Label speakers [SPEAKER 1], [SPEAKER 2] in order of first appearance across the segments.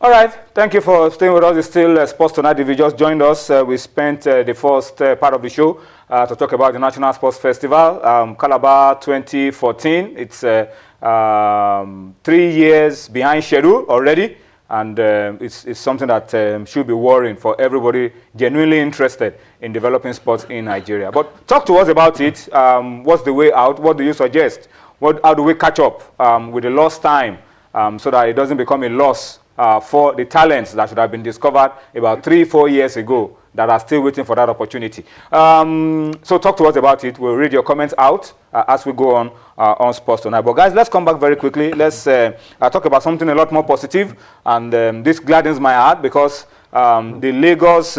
[SPEAKER 1] All right, thank you for staying with us. It's still Sports Tonight. If you just joined us, we spent the first part of the show to talk about the National Sports Festival, Calabar 2014. It's 3 years behind schedule already, and it's something that should be worrying for everybody genuinely interested in developing sports in Nigeria. But talk to us about it. What's the way out? What do you suggest? How do we catch up with the lost time so that it doesn't become a loss for the talents that should have been discovered about 3-4 years ago that are still waiting for that opportunity? So talk to us about it. We'll read your comments out as we go on Sports Tonight. But guys, let's come back very quickly. Let's talk about something a lot more positive. And this gladdens my heart because the Lagos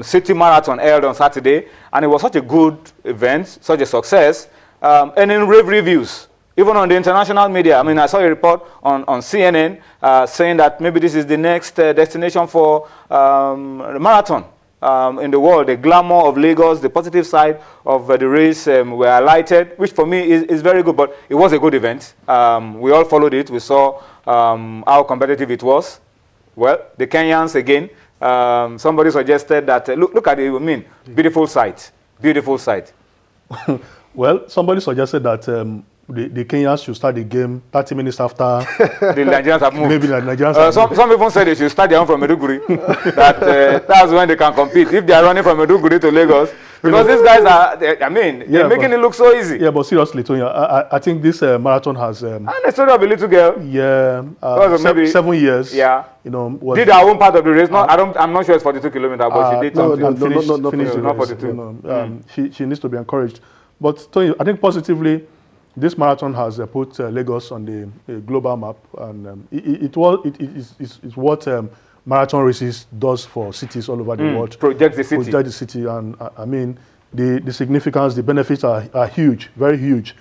[SPEAKER 1] City Marathon held on Saturday. And it was such a good event, such a success, earning rave reviews. Even on the international media. I mean, I saw a report on CNN saying that maybe this is the next destination for the marathon in the world. The glamour of Lagos, the positive side of the race were highlighted, which for me is very good. But it was a good event. We all followed it. We saw how competitive it was. Well, the Kenyans, again, somebody suggested that, look at it, I mean, beautiful sight. Beautiful sight.
[SPEAKER 2] Well, somebody suggested that the Kenyans should start the game 30 minutes after
[SPEAKER 1] the Nigerians have moved.
[SPEAKER 2] Maybe the Nigerians have
[SPEAKER 1] some people say they should start their own from Meduguri. That's when they can compete. If they are running from Meduguri to Lagos. Because these guys are, they're making it look so easy.
[SPEAKER 2] Yeah, but seriously, Tony, I think this marathon has...
[SPEAKER 1] and the story of a little girl.
[SPEAKER 2] Yeah,
[SPEAKER 1] maybe
[SPEAKER 2] 7 years.
[SPEAKER 1] Yeah.
[SPEAKER 2] You know,
[SPEAKER 1] did her own part of the race. I'm not sure it's 42 kilometers, but she did something.
[SPEAKER 2] No, finished
[SPEAKER 1] not 42.
[SPEAKER 2] She needs to be encouraged. But Tony, I think positively, this marathon has put Lagos on the global map, and it's what marathon races does for cities all over the world.
[SPEAKER 1] Project the city.
[SPEAKER 2] Project the city, and I mean, the significance, the benefits are huge, very huge,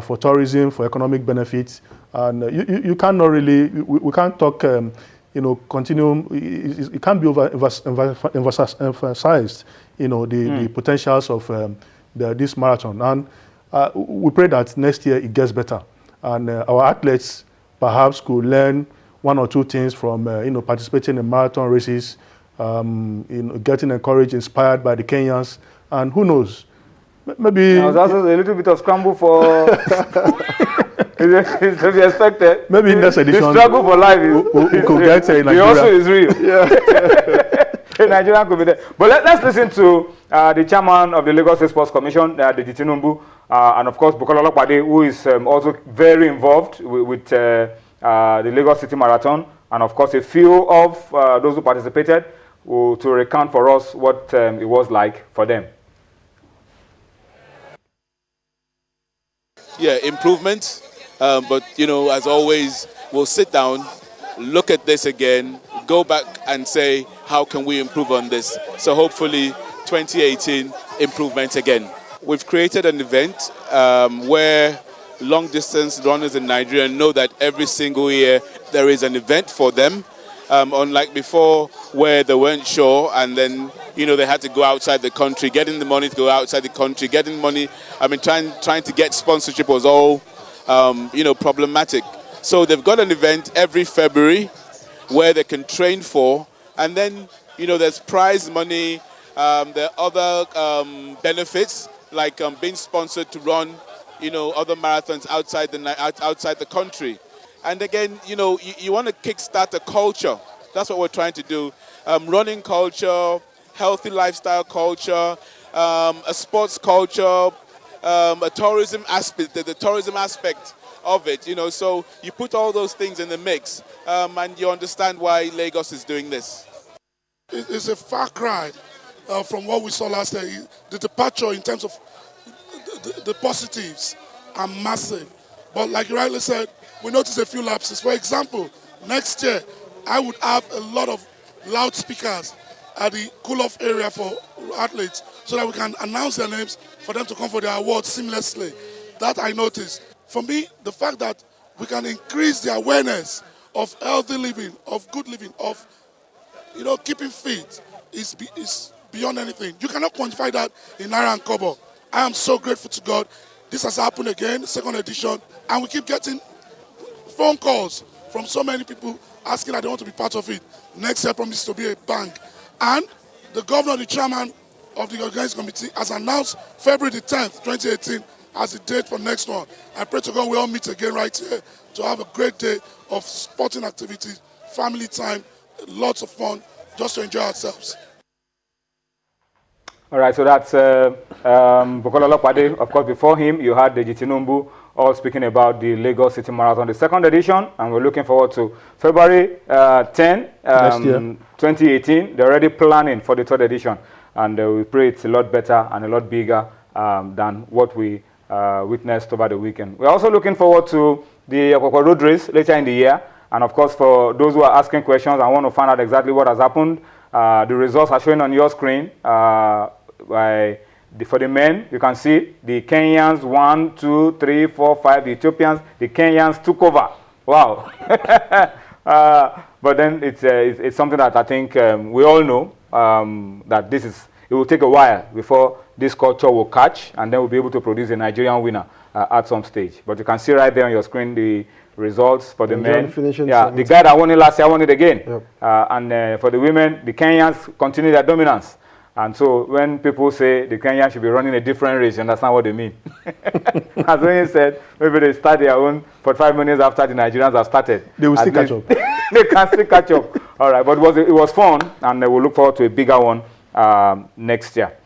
[SPEAKER 2] for tourism, for economic benefits, and you cannot really, we can't talk, continue. It can't be emphasized, the potentials of this marathon, and we pray that next year it gets better, and our athletes perhaps could learn one or two things from participating in marathon races, getting encouraged, inspired by the Kenyans, and who knows, maybe
[SPEAKER 1] there's also a little bit of scramble for it's to be expected.
[SPEAKER 2] Maybe in this edition,
[SPEAKER 1] the struggle for life
[SPEAKER 2] we could get Nigeria.
[SPEAKER 1] It also is real. Yeah. Nigeria could be there. But let's listen to the chairman of the Lagos State Sports Commission, the Tinubu, and of course Bukola Olopade, who is also very involved with the Lagos City Marathon, and of course a few of those who participated to recount for us what it was like for them.
[SPEAKER 3] Yeah, improvement, but as always, we'll sit down, look at this again, go back and say, how can we improve on this? So hopefully 2018, improvement again. We've created an event where long distance runners in Nigeria know that every single year there is an event for them. Unlike before where they weren't sure and then, they had to go outside the country, getting the money to go outside the country, getting money, trying to get sponsorship was all, problematic. So they've got an event every February where they can train for, and then, there's prize money, there are other benefits, like being sponsored to run, other marathons outside the country. And again, you want to kickstart a culture. That's what we're trying to do. Running culture, healthy lifestyle culture, a sports culture, a tourism aspect, the tourism aspect of it, so you put all those things in the mix, and you understand why Lagos is doing this.
[SPEAKER 4] It's a far cry from what we saw last year. The departure in terms of the positives are massive. But like you rightly said, we noticed a few lapses. For example, next year, I would have a lot of loudspeakers at the cool-off area for athletes so that we can announce their names for them to come for their awards seamlessly. That I noticed. For me, the fact that we can increase the awareness of healthy living, of good living, of keeping fit is beyond anything. You cannot quantify that in Naira and Kobo. I am so grateful to God. This has happened again, second edition, and we keep getting phone calls from so many people asking that they want to be part of it. Next year promises to be a bang. And the governor, the chairman of the organizing committee, has announced February the 10th, 2018, as the date for next one. I pray to God we all meet again right here to have a great day of sporting activities, family time, lots of fun, just to enjoy ourselves.
[SPEAKER 1] All right, so that's Bukola Olopade. Of course, before him, you had Deji Tinubu all speaking about the Lagos City Marathon, the second edition, and we're looking forward to February 10, 2018. They're already planning for the third edition, and we pray it's a lot better and a lot bigger than what we witnessed over the weekend. We're also looking forward to the Okoko Road Race later in the year, and of course, for those who are asking questions and want to find out exactly what has happened, the results are showing on your screen. For the men, you can see the Kenyans 1, 2, 3, 4, 5. The Ethiopians, the Kenyans took over. Wow! But then it's something that I think we all know that it will take a while before this culture will catch, and then we'll be able to produce a Nigerian winner at some stage. But you can see right there on your screen the results for the men. Yeah, the guy that won it last year won it again. Yep. And for the women, the Kenyans continue their dominance. And so when people say the Kenyans should be running a different race, you understand what they mean. As when you said, maybe they start their own 45 minutes after the Nigerians have started.
[SPEAKER 2] They will still catch up.
[SPEAKER 1] They can still catch up. All right, but it was fun, and we'll look forward to a bigger one next year.